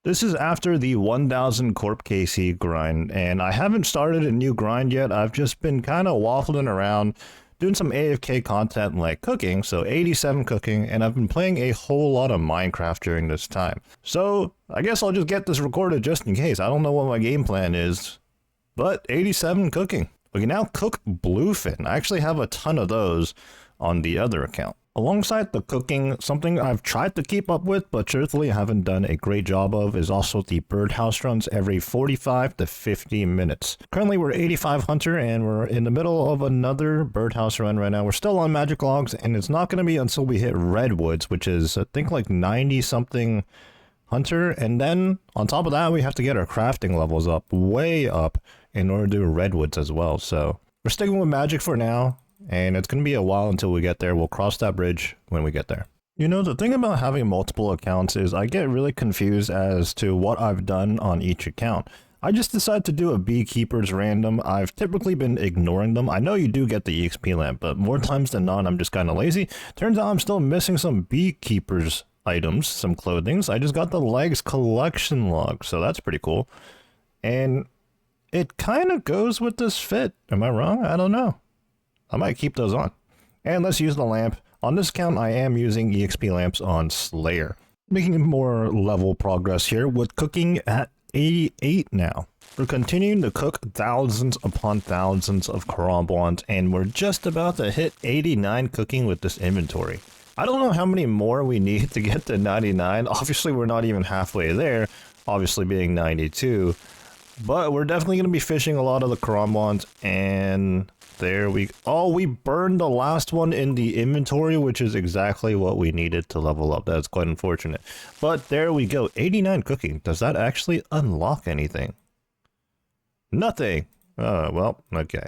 This is after the 1000 Corp KC grind, and I haven't started a new grind yet. I've just been kind of waffling around, doing some AFK content like cooking, so 87 cooking, and I've been playing a whole lot of Minecraft during this time. So I guess I'll just get this recorded just in case. I don't know what my game plan is, but 87 cooking. We can now cook bluefin. I actually have a ton of those on the other account. Alongside the cooking, something I've tried to keep up with, but truthfully haven't done a great job of, is also the birdhouse runs every 45 to 50 minutes. Currently, we're 85 hunter, and we're in the middle of another birdhouse run right now. We're still on magic logs, and it's not going to be until we hit redwoods, which is, I think, like 90-something hunter. And then, on top of that, we have to get our crafting levels up, way up, in order to do redwoods as well. So, we're sticking with magic for now. And it's going to be a while until we get there. We'll cross that bridge when we get there. You know, the thing about having multiple accounts is I get really confused as to what I've done on each account. I just decided to do a beekeeper's random. I've typically been ignoring them. I know you do get the EXP lamp, but more times than not, I'm just kind of lazy. Turns out I'm still missing some beekeeper's items, some clothings. I just got the legs collection log, so that's pretty cool. And it kind of goes with this fit. Am I wrong? I don't know. I might keep those on. And let's use the lamp. On this account, I am using EXP lamps on Slayer. Making more level progress here with cooking at 88 now. We're continuing to cook thousands upon thousands of karambwans, and we're just about to hit 89 cooking with this inventory. I don't know how many more we need to get to 99. Obviously, we're not even halfway there, obviously being 92. But we're definitely going to be fishing a lot of the karambwans, and there we burned the last one in the inventory, which is exactly what we needed to level up. That's quite unfortunate. But there we go. 89 cooking. Does that actually unlock anything? Nothing. Oh, well, okay.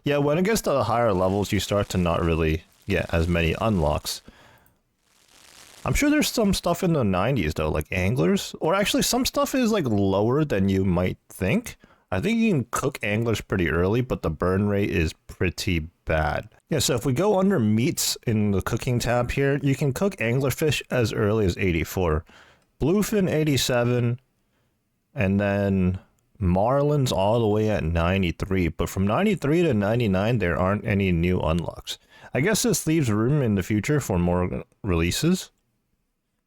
Yeah, when it gets to the higher levels, you start to not really get as many unlocks. I'm sure there's some stuff in the 90s though, like anglers, or actually some stuff is like lower than you might think. I think you can cook anglers pretty early, but the burn rate is pretty bad. Yeah, so if we go under meats in the cooking tab here, you can cook anglerfish as early as 84, bluefin 87, and then marlins all the way at 93. But from 93 to 99, there aren't any new unlocks. I guess this leaves room in the future for more releases.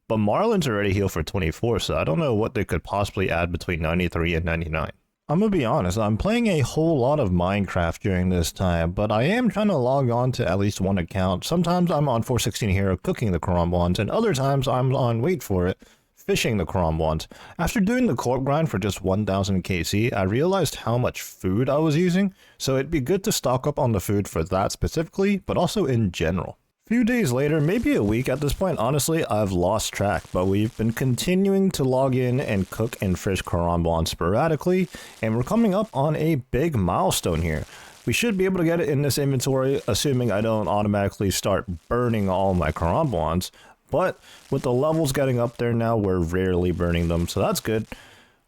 But marlins already heal for 24, so I don't know what they could possibly add between 93 and 99. I'm gonna be honest, I'm playing a whole lot of Minecraft during this time, but I am trying to log on to at least one account. Sometimes I'm on 416 Hero cooking the karambwans, and other times I'm on, wait for it, fishing the karambwans. After doing the corp grind for just 1000 KC, I realized how much food I was using, so it'd be good to stock up on the food for that specifically, but also in general. Few days later, maybe a week at this point, honestly, I've lost track, but we've been continuing to log in and cook and fish karambwans sporadically, and we're coming up on a big milestone here. We should be able to get it in this inventory, assuming I don't automatically start burning all my karambwans, but with the levels getting up there now, we're rarely burning them, so that's good.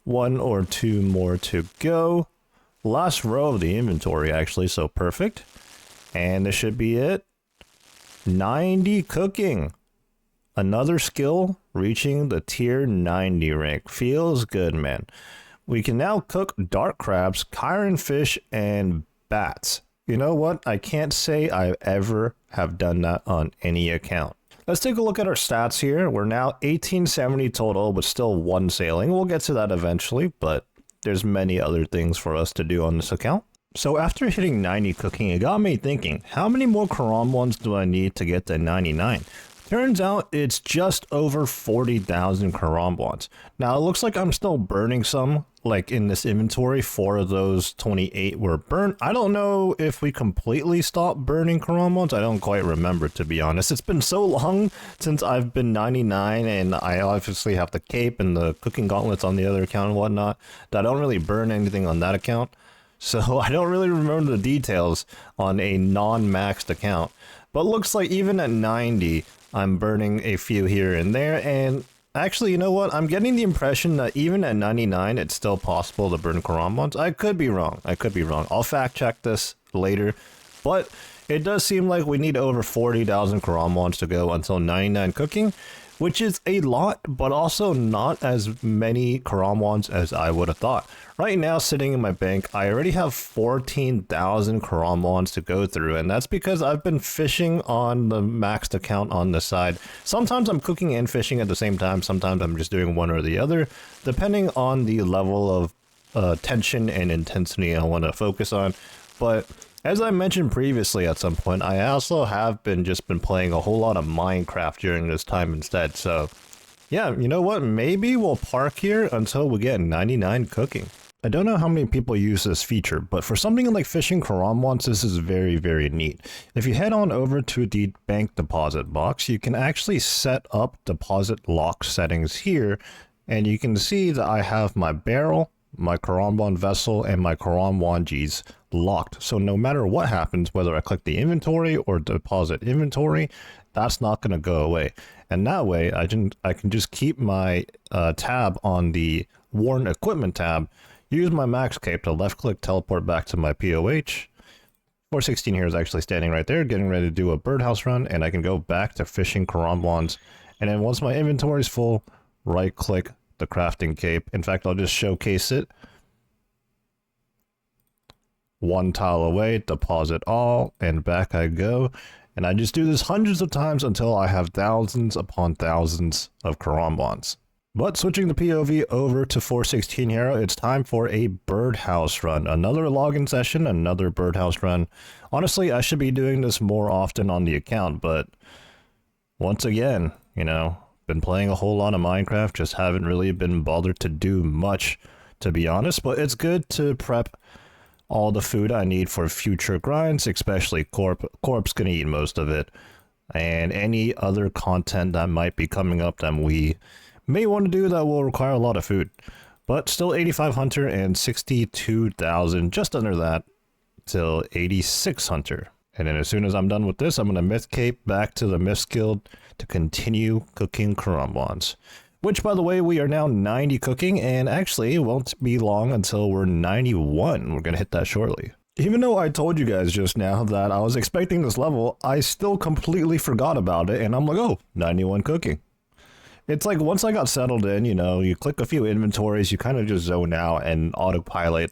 1 or 2 more to go. Last row of the inventory, actually, so perfect. And this should be it. 90 cooking. Another skill reaching the tier 90 rank. Feels good, man. We can now cook dark crabs, Chiron fish, and bats. You know what? I can't say I ever have done that on any account. Let's take a look at our stats here. We're now 1870 total, but still 1 sailing. We'll get to that eventually, but there's many other things for us to do on this account. So after hitting 90 cooking, it got me thinking, how many more karambwans do I need to get to 99? Turns out it's just over 40,000 karambwans. Now it looks like I'm still burning some, like in this inventory. 4 of those 28 were burnt. I don't know if we completely stopped burning karambwans. I don't quite remember, to be honest. It's been so long since I've been 99, and I obviously have the cape and the cooking gauntlets on the other account and whatnot, that I don't really burn anything on that account. So I don't really remember the details on a non-maxed account. But looks like even at 90, I'm burning a few here and there. And actually, you know what? I'm getting the impression that even at 99, it's still possible to burn karambwans. I could be wrong. I'll fact check this later. But it does seem like we need over 40,000 karambwans to go until 99 cooking, which is a lot, but also not as many karamwans as I would have thought. Right now, sitting in my bank, I already have 14,000 karamwans to go through, and that's because I've been fishing on the maxed account on the side. Sometimes I'm cooking and fishing at the same time, sometimes I'm just doing one or the other, depending on the level of tension and intensity I want to focus on. But as I mentioned previously at some point, I also have been playing a whole lot of Minecraft during this time instead. So yeah, you know what? Maybe we'll park here until we get 99 cooking. I don't know how many people use this feature, but for something like fishing karamwans, this is very, very neat. If you head on over to the bank deposit box, you can actually set up deposit lock settings here, and you can see that I have my barrel, my karamwan vessel, and my karamwanjis locked. So no matter what happens, whether I click the inventory or deposit inventory, that's not going to go away. And that way I can just keep my tab on the worn equipment tab, use my max cape to left click teleport back to my POH. 416 here is actually standing right there getting ready to do a birdhouse run, and I can go back to fishing karamwans. And then once my inventory is full, right click the crafting cape. In fact, I'll just showcase it. One tile away, deposit all, and back I go. And I just do this hundreds of times until I have thousands upon thousands of karamwans. But switching the POV over to 416 Hero, it's time for a birdhouse run. Another login session, another birdhouse run. Honestly, I should be doing this more often on the account, but once again, you know, been playing a whole lot of Minecraft, just haven't really been bothered to do much, to be honest. But it's good to prep all the food I need for future grinds, especially Corp. Corp's gonna eat most of it, and any other content that might be coming up that we may want to do that will require a lot of food. But still 85 Hunter and 62,000, just under that, till 86 Hunter. And then as soon as I'm done with this, I'm going to myth cape back to the Myth Guild to continue cooking karamwans. Which, by the way, we are now 90 cooking, and actually it won't be long until we're 91. We're going to hit that shortly. Even though I told you guys just now that I was expecting this level, I still completely forgot about it, and I'm like, oh, 91 cooking. It's like once I got settled in, you know, you click a few inventories, you kind of just zone out and autopilot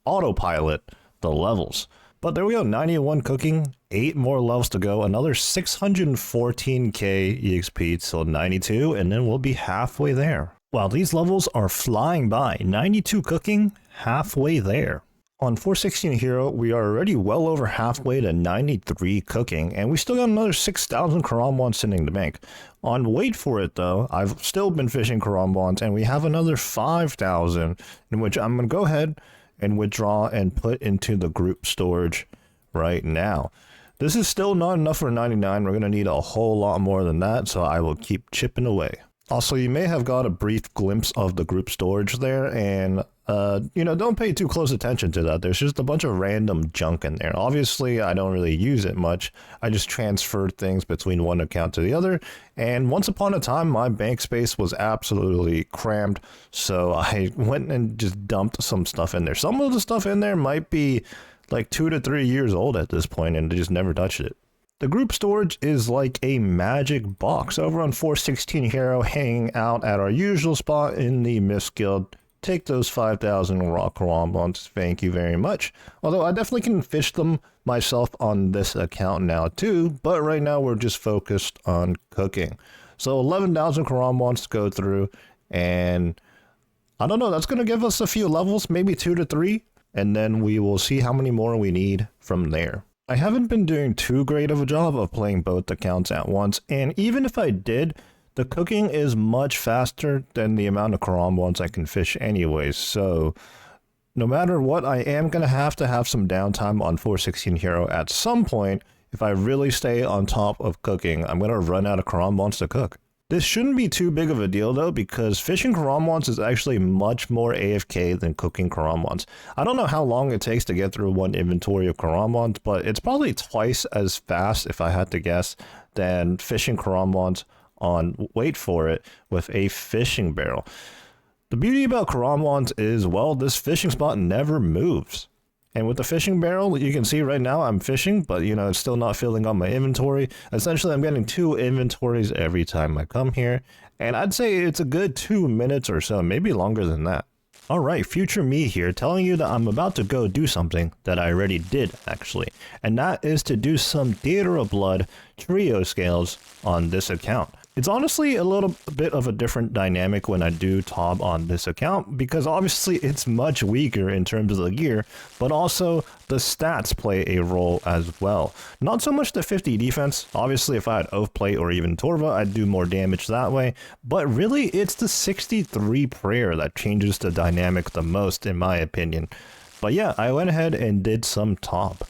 the levels. But there we go, 91 cooking, 8 more levels to go, another 614k EXP till 92, and then we'll be halfway there. Wow, these levels are flying by. 92 cooking, halfway there. On 416 Hero, we are already well over halfway to 93 cooking, and we still got another 6,000 karamwans sitting in the bank. On Wait For It, though, I've still been fishing karamwans, and we have another 5,000, in which I'm going to go ahead and withdraw and put into the group storage right now. This is still not enough for 99. We're going to need a whole lot more than that, so I will keep chipping away. Also, you may have got a brief glimpse of the group storage there, and you know, don't pay too close attention to that. There's just a bunch of random junk in there. Obviously, I don't really use it much. I just transferred things between one account to the other, and once upon a time, my bank space was absolutely crammed, so I went and just dumped some stuff in there. Some of the stuff in there might be like 2 to 3 years old at this point, and I just never touched it. The group storage is like a magic box. Over on 416 Hero, hanging out at our usual spot in the Myth Guild. Take those 5,000 raw karamwans, thank you very much. Although I definitely can fish them myself on this account now too, but right now we're just focused on cooking. So 11,000 karamwans to go through, and I don't know, that's going to give us a few levels, maybe 2 to 3, and then we will see how many more we need from there. I haven't been doing too great of a job of playing both accounts at once, and even if I did, the cooking is much faster than the amount of karamwans I can fish anyways, so no matter what, I am going to have some downtime on 416 Hero at some point. If I really stay on top of cooking, I'm going to run out of karamwans to cook. This shouldn't be too big of a deal though, because fishing karamwans is actually much more AFK than cooking karamwans. I don't know how long it takes to get through one inventory of karamwans, but it's probably twice as fast, if I had to guess, than fishing karamwans on Wait For It with a fishing barrel. The beauty about karamwans is, well, this fishing spot never moves. And with the fishing barrel, you can see right now I'm fishing, but it's still not filling up my inventory. Essentially, I'm getting 2 inventories every time I come here. And I'd say it's a good 2 minutes or so, maybe longer than that. Alright, future me here, telling you that I'm about to go do something that I already did, actually. And that is to do some Theater of Blood trio scales on this account. It's honestly a little bit of a different dynamic when I do TOB on this account, because obviously it's much weaker in terms of the gear, but also the stats play a role as well. Not so much the 50 defense, obviously if I had Oath Plate or even Torva, I'd do more damage that way, but really it's the 63 prayer that changes the dynamic the most in my opinion. But yeah, I went ahead and did some TOB.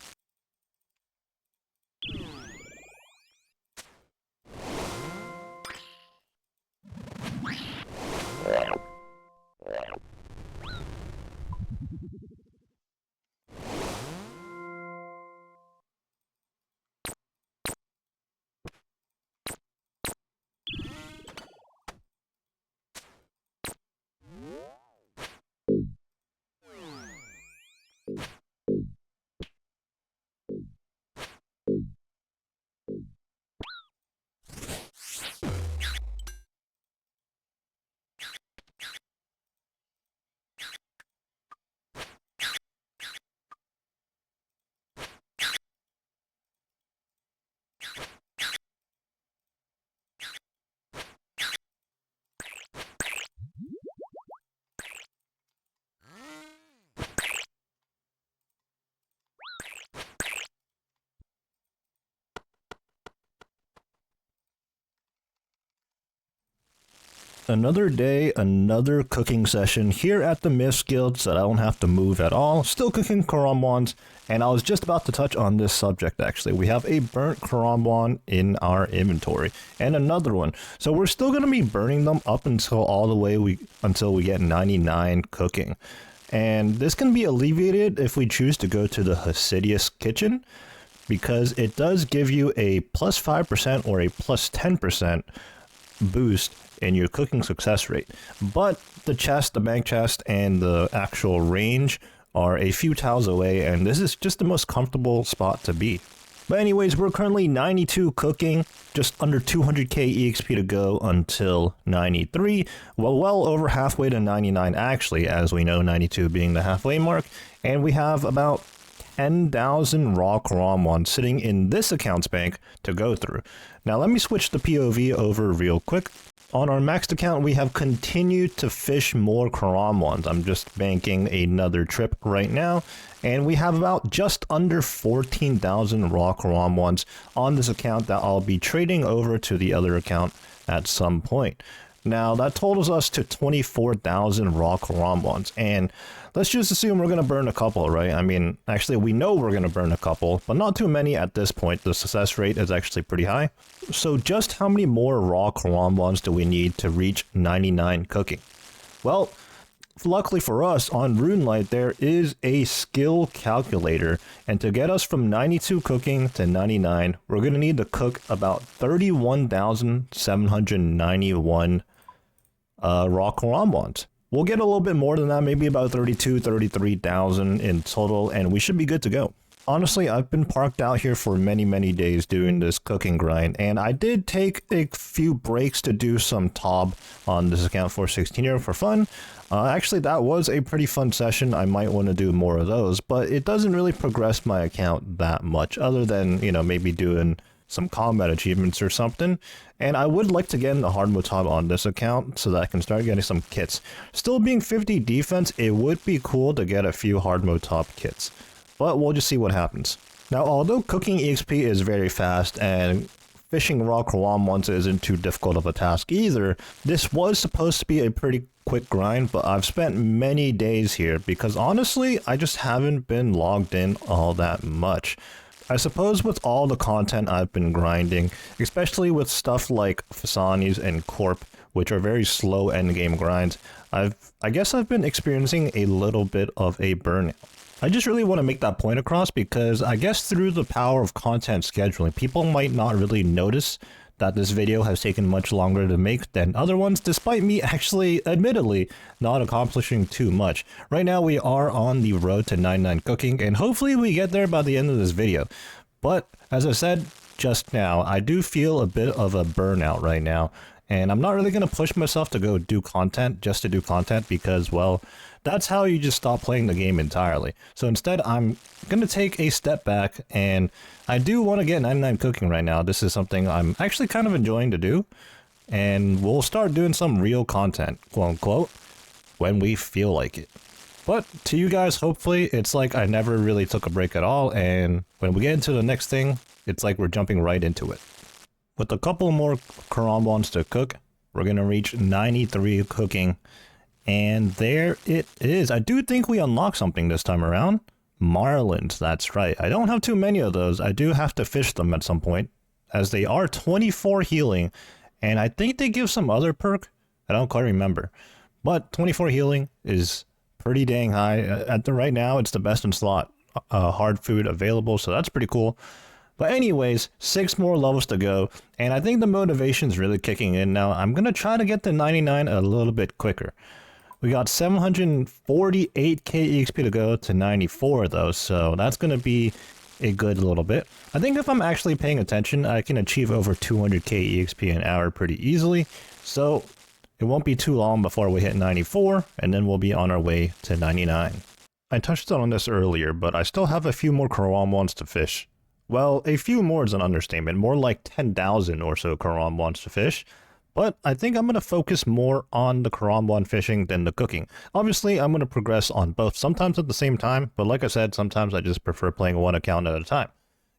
Another day, another cooking session here at the Myths Guild so that I don't have to move at all. Still cooking Karambwans, and I was just about to touch on this subject actually. We have a burnt Karambwan in our inventory, and another one. So we're still going to be burning them up until until we get 99 cooking. And this can be alleviated if we choose to go to the Hasidious kitchen, because it does give you a plus 5% or a plus 10% boost in your cooking success rate. But the chest, the bank chest, and the actual range are a few tiles away, and this is just the most comfortable spot to be. But anyways, we're currently 92 cooking, just under 200k EXP to go until 93. Well over halfway to 99 actually, as we know, 92 being the halfway mark. And we have about 10,000 raw Karambwan sitting in this account's bank to go through. Now let me switch the POV over real quick. On our maxed account, we have continued to fish more Karambwans. I'm just banking another trip right now, and we have about just under 14,000 raw Karambwans on this account that I'll be trading over to the other account at some point. Now, that totals us to 24,000 raw Karambwans, and let's just assume we're going to burn a couple, right? I mean, actually, we know we're going to burn a couple, but not too many at this point. The success rate is actually pretty high. So just how many more raw Karambwans do we need to reach 99 cooking? Well, luckily for us, on RuneLite, there is a skill calculator, and to get us from 92 cooking to 99, we're going to need to cook about 31,791 raw Karambwans. We'll get a little bit more than that, maybe about 33,000 in total, and we should be good to go. Honestly, I've been parked out here for many days doing this cooking grind, and I did take a few breaks to do some TOB on this account for 16 for fun. Actually, that was a pretty fun session. I might want to do more of those, but it doesn't really progress my account that much, other than, maybe doing some combat achievements or something. And I would like to get in the hard mode TOB on this account so that I can start getting some kits. Still being 50 defense, it would be cool to get a few hard mode TOB kits, but we'll just see what happens. Now, although cooking EXP is very fast and fishing raw Karambwans isn't too difficult of a task either, this was supposed to be a pretty quick grind, but I've spent many days here because honestly, I just haven't been logged in all that much. I suppose with all the content I've been grinding, especially with stuff like Fasanis and Corp, which are very slow endgame grinds, I guess I've been experiencing a little bit of a burnout. I just really want to make that point across because I guess through the power of content scheduling, people might not really notice that this video has taken much longer to make than other ones, despite me actually, admittedly, not accomplishing too much. Right now we are on the road to 99 cooking, and hopefully we get there by the end of this video. But as I said just now, I do feel a bit of a burnout right now, and I'm not really going to push myself to go do content just to do content because, well, that's how you just stop playing the game entirely. So instead, I'm going to take a step back, and I do want to get 99 cooking right now. This is something I'm actually kind of enjoying to do, and we'll start doing some real content, quote unquote, when we feel like it. But to you guys, hopefully, it's like I never really took a break at all, and when we get into the next thing, it's like we're jumping right into it. With a couple more karambwans to cook, we're going to reach 93 cooking. And there it is. I do think we unlocked something this time around. Marlins, that's right. I don't have too many of those. I do have to fish them at some point, as they are 24 healing. And I think they give some other perk. I don't quite remember. But 24 healing is pretty dang high. Right now, it's the best in slot hard food available, so that's pretty cool. But anyways, 6 more levels to go, and I think the motivation's really kicking in now. I'm going to try to get to 99 a little bit quicker. We got 748k EXP to go to 94 though, so that's going to be a good little bit. I think if I'm actually paying attention, I can achieve over 200k EXP an hour pretty easily, so it won't be too long before we hit 94, and then we'll be on our way to 99. I touched on this earlier, but I still have a few more karambwans to fish. Well, a few more is an understatement, more like 10,000 or so karambwans to fish. But I think I'm going to focus more on the karambwan fishing than the cooking. Obviously, I'm going to progress on both, sometimes at the same time, but like I said, sometimes I just prefer playing one account at a time.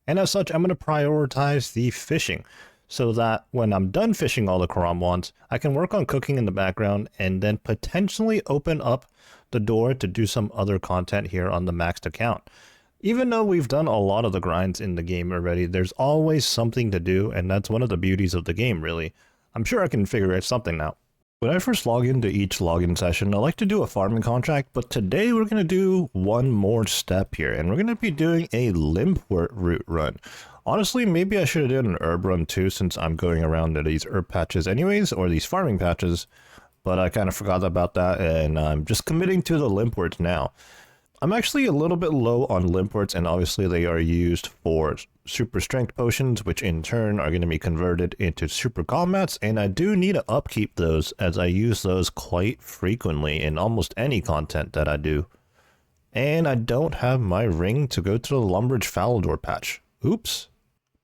And as such, I'm going to prioritize the fishing, so that when I'm done fishing all the karambwans, I can work on cooking in the background and then potentially open up the door to do some other content here on the maxed account. Even though we've done a lot of the grinds in the game already, there's always something to do, and that's one of the beauties of the game, really. I'm sure I can figure something out. When I first log into each login session, I like to do a farming contract, but today we're going to do one more step here, and we're going to be doing a limpwort route run. Honestly, maybe I should have done an herb run too, since I'm going around to these herb patches anyways, or these farming patches, but I kind of forgot about that, and I'm just committing to the limpworts now. I'm actually a little bit low on limpworts, and obviously they are used for super strength potions, which in turn are going to be converted into super combats, and I do need to upkeep those, as I use those quite frequently in almost any content that I do. And I don't have my ring to go to the Lumbridge Falador patch. Oops.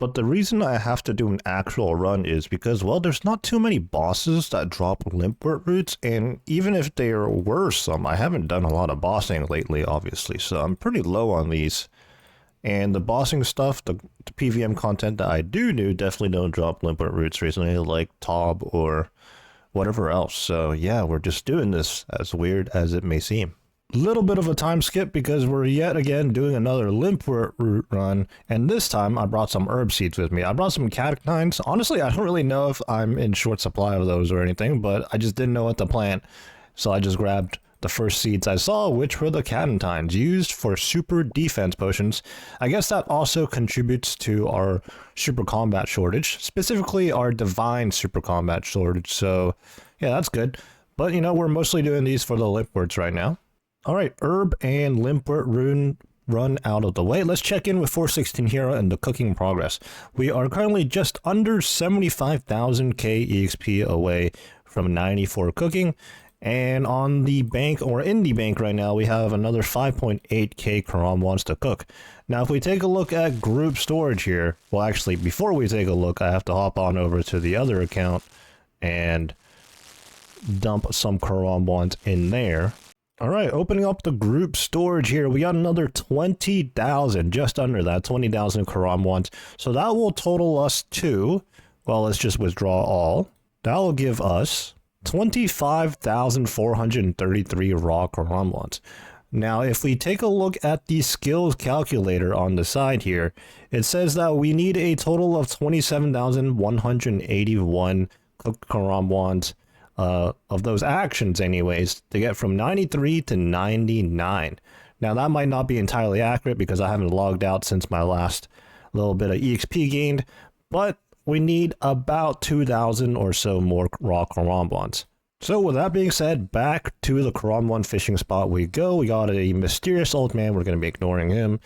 But the reason I have to do an actual run is because, well, there's not too many bosses that drop limpwort roots, and even if there were some, I haven't done a lot of bossing lately, obviously, so I'm pretty low on these. And the bossing stuff, the PVM content that I do definitely don't drop limpwort roots recently, like Tob or whatever else. So yeah, we're just doing this, as weird as it may seem. Little bit of a time skip because we're yet again doing another limpwort route run, and this time I brought some herb seeds with me. I brought some catechines. Honestly, I don't really know if I'm in short supply of those or anything, but I just didn't know what to plant, so I just grabbed the first seeds I saw, which were the catechines used for super defense potions. I guess that also contributes to our super combat shortage, specifically our divine super combat shortage, so yeah, that's good. But you know, we're mostly doing these for the limpworts right now. Alright, herb and limpwort run out of the way. Let's check in with 416 Hero and the cooking progress. We are currently just under 75,000k EXP away from 94 cooking, and on the bank, or in the bank right now, we have another 5.8k karambwans to cook. Now if we take a look at group storage here, well actually before we take a look, I have to hop on over to the other account and dump some karambwans in there. Alright, opening up the group storage here, we got another 20,000, just under that, 20,000 karambwans. So that will total us to, well, let's just withdraw all. That will give us 25,433 raw karambwans. Now, if we take a look at the skills calculator on the side here, it says that we need a total of 27,181 cooked karambwans. Of those actions anyways, to get from 93 to 99. Now that might not be entirely accurate because I haven't logged out since my last little bit of EXP gained, but we need about 2,000 or so more raw Karambans. So with that being said, back to the Karamban fishing spot we go. We got a mysterious old man. We're going to be ignoring him.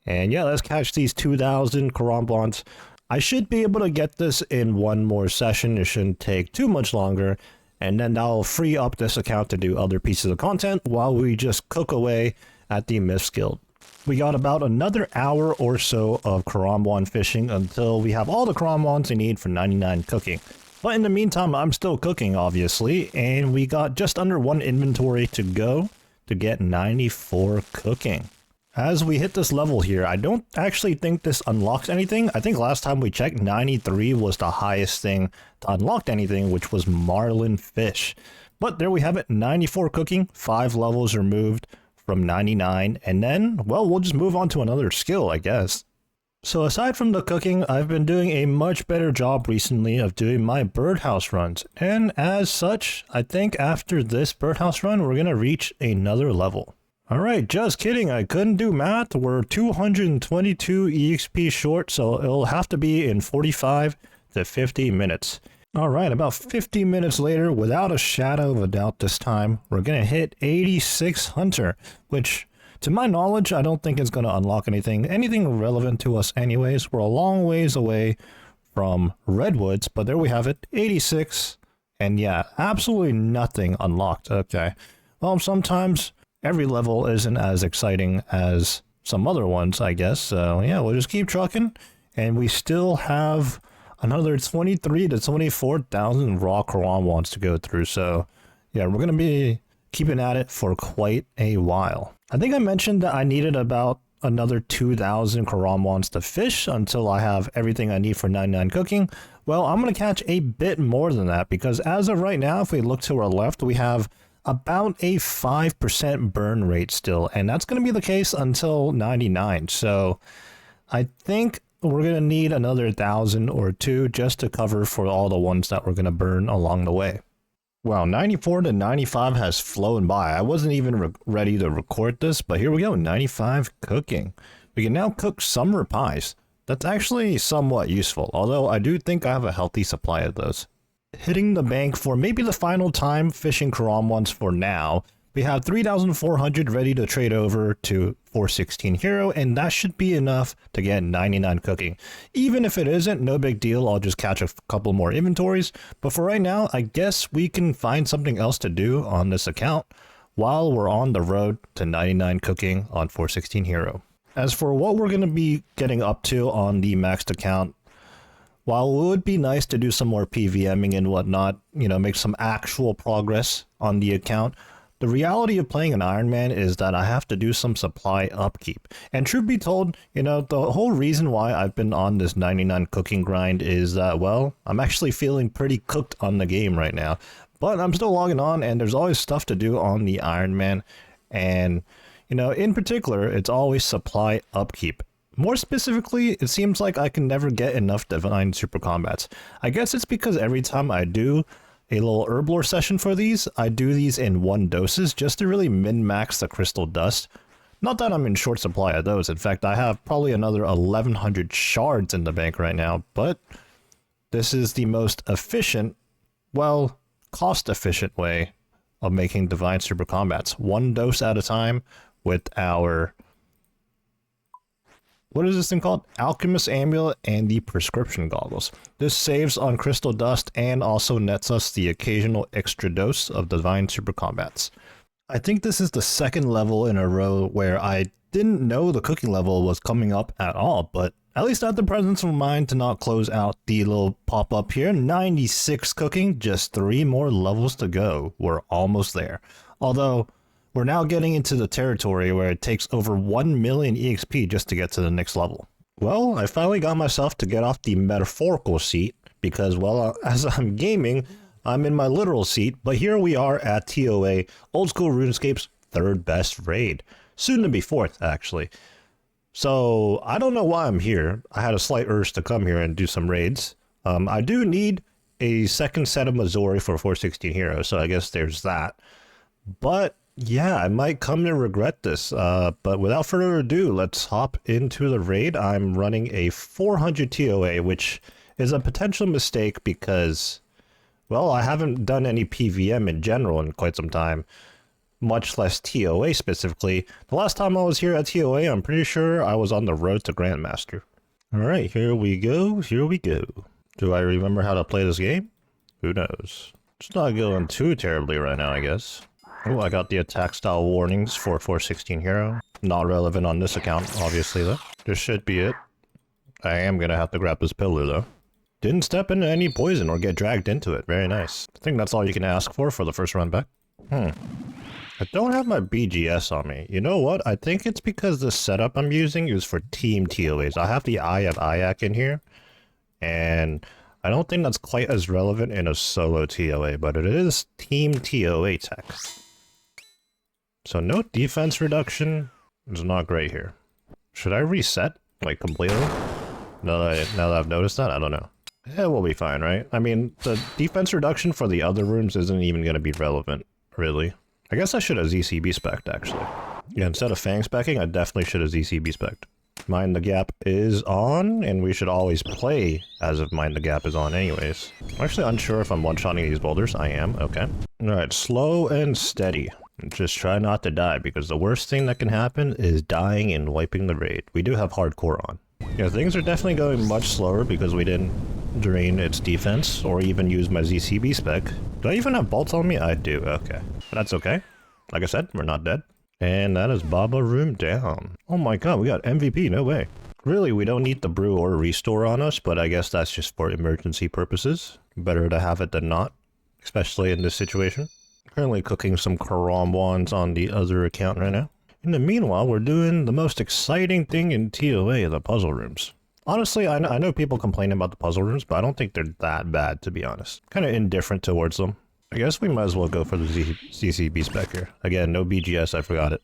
And yeah, let's catch these 2,000 Karambans. I should be able to get this in one more session. It shouldn't take too much longer. And then that'll free up this account to do other pieces of content while we just cook away at the Myths Guild. We got about another hour or so of Karamban fishing until we have all the Karambans we need for 99 cooking. But in the meantime, I'm still cooking, obviously, and we got just under one inventory to go to get 94 cooking. As we hit this level here, I don't actually think this unlocks anything. I think last time we checked, 93 was the highest thing to unlock anything, which was marlin fish. But there we have it, 94 cooking, 5 levels removed from 99, and then, well, we'll just move on to another skill, I guess. So aside from the cooking, I've been doing a much better job recently of doing my birdhouse runs. And as such, I think after this birdhouse run, we're going to reach another level. Alright, just kidding, I couldn't do math. We're 222 EXP short, so it'll have to be in 45 to 50 minutes. Alright, about 50 minutes later, without a shadow of a doubt this time, we're going to hit 86 Hunter, which, to my knowledge, I don't think it's going to unlock anything relevant to us anyways. We're a long ways away from Redwoods, but there we have it, 86, and yeah, absolutely nothing unlocked. Okay, well, sometimes every level isn't as exciting as some other ones, I guess, so yeah, we'll just keep trucking, and we still have another 23 to 24,000 raw Karambans to go through, so yeah, we're going to be keeping at it for quite a while. I think I mentioned that I needed about another 2,000 Karambans to fish until I have everything I need for 99 cooking. Well, I'm going to catch a bit more than that because as of right now, if we look to our left, we have about a 5% burn rate still, and that's going to be the case until 99. So I think we're going to need another 1,000 or 2 just to cover for all the ones that we're going to burn along the way. Wow, 94 to 95 has flown by. I wasn't even ready to record this, but here we go, 95 cooking. We can now cook summer pies. That's actually somewhat useful, although I do think I have a healthy supply of those. Hitting the bank for maybe the final time fishing Karambans for now. We have 3,400 ready to trade over to 416 Hero, and that should be enough to get 99 cooking. Even if it isn't, no big deal, I'll just catch a couple more inventories. But for right now, I guess we can find something else to do on this account while we're on the road to 99 cooking on 416 Hero. As for what we're going to be getting up to on the maxed account, while it would be nice to do some more PVMing and whatnot, you know, make some actual progress on the account, the reality of playing an Ironman is that I have to do some supply upkeep. And truth be told, you know, the whole reason why I've been on this 99 cooking grind is that, well, I'm actually feeling pretty cooked on the game right now. But I'm still logging on, and there's always stuff to do on the Ironman. And, you know, in particular, it's always supply upkeep. More specifically, it seems like I can never get enough Divine Super Combats. I guess it's because every time I do a little herblore session for these, I do these in 1 doses just to really min-max the crystal dust. Not that I'm in short supply of those. In fact, I have probably another 1,100 shards in the bank right now, but this is the most efficient, well, cost-efficient way of making Divine Super Combats. 1 dose at a time with our, what is this thing called? Alchemist Amulet and the Prescription Goggles. This saves on crystal dust and also nets us the occasional extra dose of Divine Super Combats. I think this is the 2nd level in a row where I didn't know the cooking level was coming up at all, but at least I had the presence of mind to not close out the little pop-up here. 96 cooking, just 3 more levels to go. We're almost there. Although, we're now getting into the territory where it takes over 1 million EXP just to get to the next level. Well, I finally got myself to get off the metaphorical seat because, well, as I'm gaming, I'm in my literal seat, but here we are at TOA, Old School RuneScape's 3rd best raid. Soon to be 4th, actually. So, I don't know why I'm here. I had a slight urge to come here and do some raids. I do need a 2nd set of Missouri for 416 Heroes, so I guess there's that. But yeah, I might come to regret this, but without further ado, let's hop into the raid. I'm running a 400 TOA, which is a potential mistake because, well, I haven't done any PVM in general in quite some time, much less TOA specifically. The last time I was here at TOA, I'm pretty sure I was on the road to Grandmaster. Alright, here we go, here we go. Do I remember how to play this game? Who knows? It's not going too terribly right now, I guess. Oh, I got the attack style warnings for 416 Hero. Not relevant on this account, obviously, though. This should be it. I am gonna have to grab this pillar, though. Didn't step into any poison or get dragged into it. Very nice. I think that's all you can ask for the first run back. I don't have my BGS on me. You know what? I think it's because the setup I'm using is for team TOAs. I have the Eye of Ayak in here, and I don't think that's quite as relevant in a solo TOA, but it is team TOA tech. So no defense reduction is not great here. Should I reset, like, completely? Now that I've noticed that, I don't know. Yeah, we'll be fine, right? I mean, the defense reduction for the other rooms isn't even going to be relevant, really. I guess I should have ZCB spec'd, actually. Yeah, instead of Fang spec'ing, I definitely should have ZCB spec'd. Mind the Gap is on, and we should always play as if Mind the Gap is on anyways. I'm actually unsure if I'm one-shotting these boulders. I am, okay. Alright, slow and steady. Just try not to die, because the worst thing that can happen is dying and wiping the raid. We do have hardcore on. Yeah, things are definitely going much slower because we didn't drain its defense or even use my ZCB spec. Do I even have bolts on me? I do, okay. But that's okay. Like I said, we're not dead. And that is Baba Room down. Oh my god, we got MVP, no way. Really, we don't need the brew or restore on us, but I guess that's just for emergency purposes. Better to have it than not, especially in this situation. Currently cooking some karambwans on the other account right now. In the meanwhile, we're doing the most exciting thing in TOA, the puzzle rooms. Honestly, I know people complain about the puzzle rooms, but I don't think they're that bad, to be honest. Kind of indifferent towards them. I guess we might as well go for the ZCB spec here. Again, no BGS, I forgot it.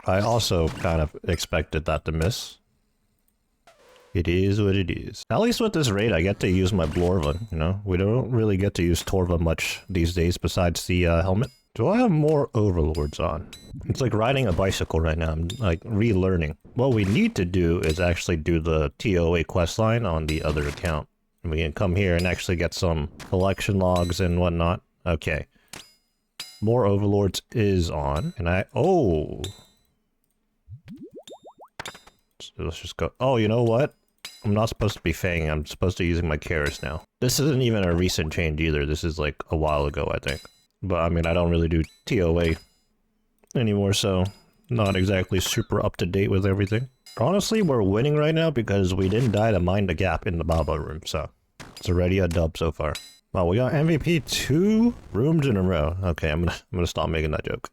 I also kind of expected that to miss. It is what it is. At least with this raid, I get to use my Blorva, you know? We don't really get to use Torva much these days besides the helmet. Do I have more overlords on? It's like riding a bicycle right now. I'm like relearning. What we need to do is actually do the TOA questline on the other account. And we can come here and actually get some collection logs and whatnot. Okay. More overlords is on. And oh. So let's just go. Oh, you know what? I'm not supposed to be fanging. I'm supposed to be using my Karis now. This isn't even a recent change either. This is like a while ago, I think. But I mean, I don't really do TOA anymore, so not exactly super up to date with everything. Honestly, we're winning right now because we didn't die to Mind the Gap in the Baba room, so it's already a dub so far. Wow, we got MVP 2 rooms in a row. Okay, I'm gonna stop making that joke.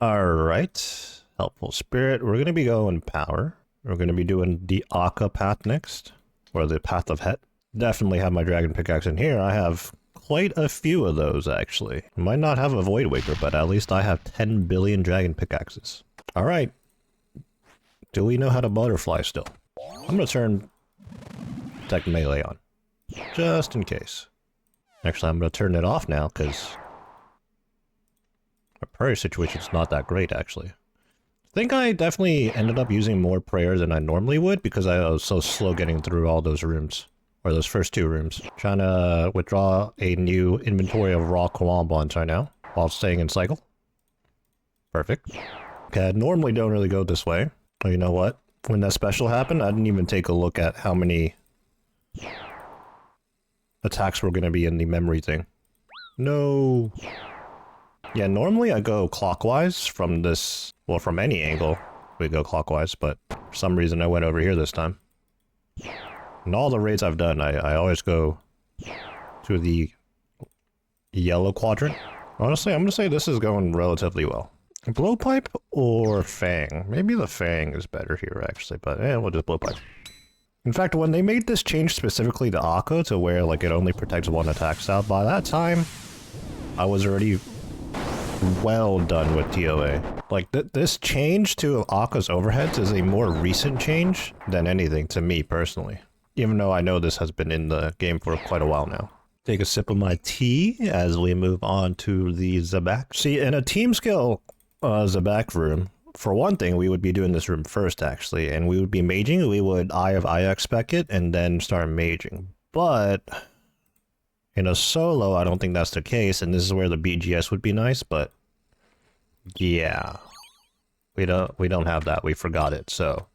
Alright. Helpful Spirit. We're gonna be going Power. We're gonna be doing the Akka path next, or the Path of Het. Definitely have my Dragon Pickaxe in here. I have quite a few of those, actually. I might not have a Void Waker, but at least I have 10 billion Dragon Pickaxes. Alright. Do we know how to butterfly still? I'm gonna turn Tech Melee on. Just in case. Actually, I'm gonna turn it off now, because my prayer situation's not that great, actually. I think I definitely ended up using more prayer than I normally would, because I was so slow getting through all those rooms. Or those first 2 rooms. Trying to withdraw a new inventory of raw karambwans right now, while staying in cycle. Perfect. Okay, I normally don't really go this way. But you know what? When that special happened, I didn't even take a look at how many attacks were going to be in the memory thing. No. Yeah, normally I go clockwise from this, well, from any angle we go clockwise, but for some reason I went over here this time. In all the raids I've done, I always go to the yellow quadrant. Honestly, I'm going to say this is going relatively well. Blowpipe or Fang? Maybe the Fang is better here, actually, but we'll just Blowpipe. In fact, when they made this change specifically to Akka to where like it only protects one attack style, by that time, I was already well done with TOA. Like, this change to Akka's overheads is a more recent change than anything to me, personally. Even though I know this has been in the game for quite a while now. Take a sip of my tea as we move on to the Zabak. See, in a team skill Zabak room, for one thing, we would be doing this room first, actually, and we would be maging. We would Eye of Ix spec it and then start maging. But in a solo, I don't think that's the case, and this is where the BGS would be nice, but yeah. We don't have that. We forgot it, so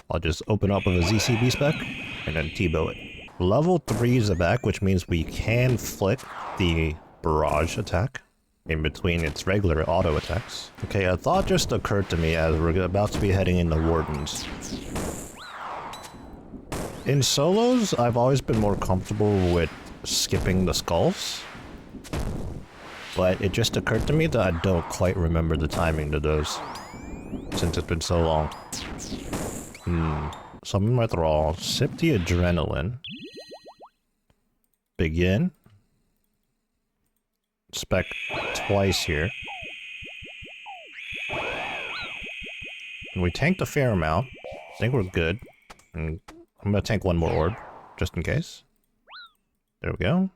I'll just open up with a ZCB spec and then T-bow it. Level 3 is the back, which means we can flick the barrage attack in between its regular auto attacks. Okay, a thought just occurred to me as we're about to be heading into Wardens. In solos, I've always been more comfortable with skipping the skulls, but it just occurred to me that I don't quite remember the timing to those, since it's been so long. Summon my thrall, sip the adrenaline, begin, spec twice here, and we tanked a fair amount. I think we're good, and I'm gonna tank one more orb, just in case. There we go.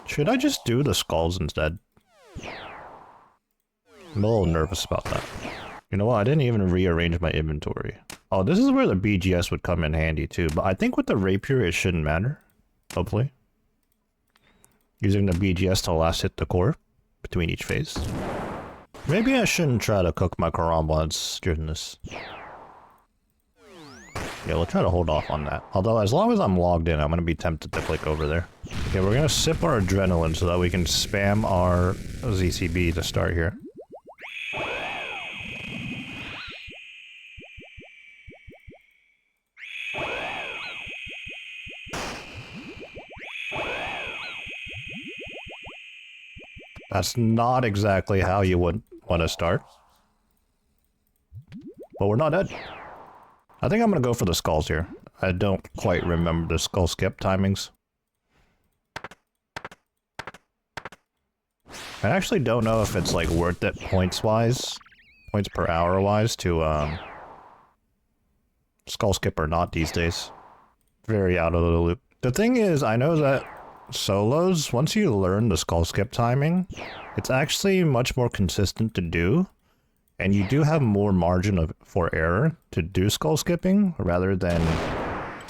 Should I just do the skulls instead? I'm a little nervous about that. You know what? I didn't even rearrange my inventory. Oh, this is where the BGS would come in handy too, but I think with the rapier it shouldn't matter. Hopefully. Using the BGS to last hit the core between each phase. Maybe I shouldn't try to cook my karambas during this. Yeah, we'll try to hold off on that. Although, as long as I'm logged in, I'm going to be tempted to click over there. Okay, we're going to sip our adrenaline so that we can spam our ZCB to start here. That's not exactly how you would want to start. But we're not dead. I think I'm going to go for the skulls here. I don't quite remember the skull skip timings. I actually don't know if it's like worth it points-wise, points per hour-wise to skull skip or not these days. Very out of the loop. The thing is, I know that solos, once you learn the skull skip timing, it's actually much more consistent to do. And you do have more margin for error to do skull skipping rather than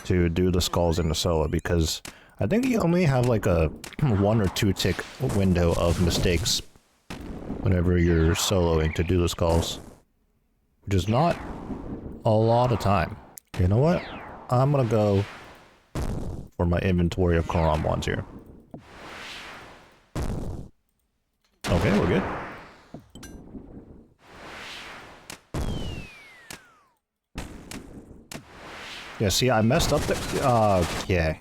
to do the skulls in the solo, because I think you only have like a 1 or 2 tick window of mistakes whenever you're soloing to do the skulls, which is not a lot of time. You know what? I'm gonna go for my inventory of Karam ones here. Okay, we're good. Yeah, see, I messed up the... okay.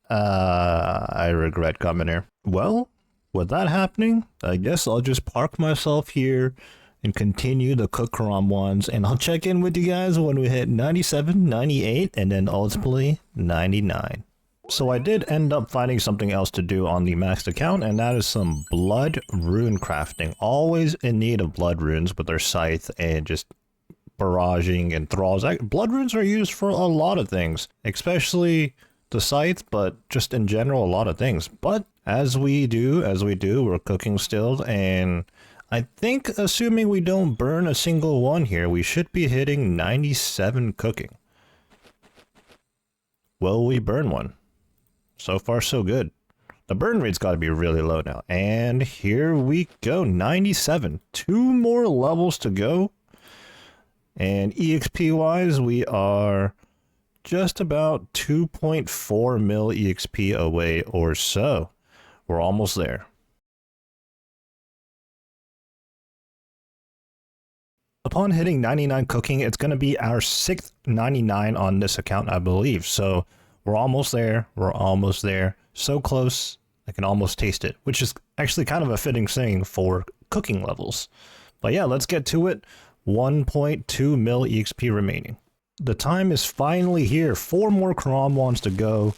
I regret coming here. Well, with that happening, I guess I'll just park myself here and continue the Cook Karam ones, and I'll check in with you guys when we hit 97, 98, and then ultimately 99. So I did end up finding something else to do on the maxed account, and that is some blood rune crafting. Always in need of blood runes with their scythe and just barraging and thralls. Blood runes are used for a lot of things, especially the scythe, but just in general, a lot of things. But as we do, we're cooking still, and I think, assuming we don't burn a single one here, we should be hitting 97 cooking. Will we burn one? So far, so good. The burn rate's got to be really low now. And here we go, 97. 2 more levels to go. And EXP-wise, we are just about 2.4 mil EXP away or so. We're almost there. Upon hitting 99 cooking, it's going to be our 6th 99 on this account, I believe. So we're almost there. We're almost there. So close, I can almost taste it, which is actually kind of a fitting thing for cooking levels. But yeah, let's get to it. 1.2 mil EXP remaining. The time is finally here. 4 more Karam wands to go.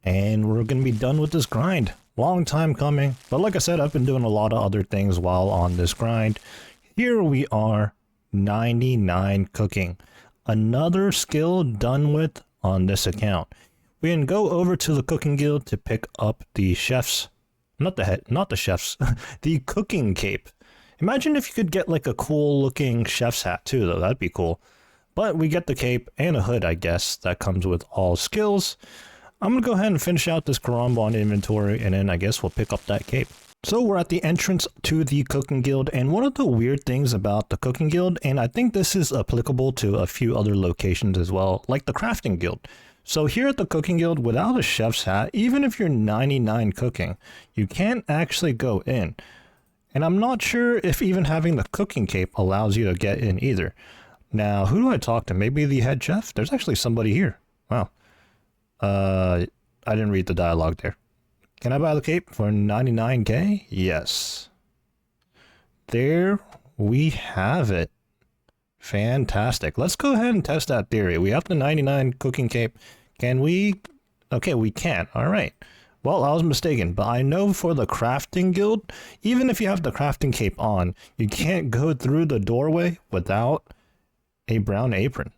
And we're going to be done with this grind. Long time coming. But like I said, I've been doing a lot of other things while on this grind. Here we are, 99 cooking. Another skill done with on this account. we can go over to the cooking guild to pick up the chef's, not the chef's, the cooking cape. Imagine if you could get like a cool looking chef's hat too, though. That'd be cool. But we get the cape and a hood, I guess, that comes with all skills. I'm going to go ahead and finish out this Karamban inventory, and then I guess we'll pick up that cape. So we're at the entrance to the cooking guild, and one of the weird things about the cooking guild, and I think this is applicable to a few other locations as well, like the crafting guild. So here at the cooking guild, without a chef's hat, even if you're 99 cooking, you can't actually go in. And I'm not sure if even having the cooking cape allows you to get in either. Now, who do I talk to? Maybe the head chef? There's actually somebody here. Wow. I didn't read the dialogue there. Can I buy the cape for 99k? Yes. There we have it. Fantastic. Let's go ahead and test that theory. We have the 99 cooking cape. Can we? Okay, we can't. All right. Well, I was mistaken, but I know for the crafting guild, even if you have the crafting cape on, you can't go through the doorway without a brown apron.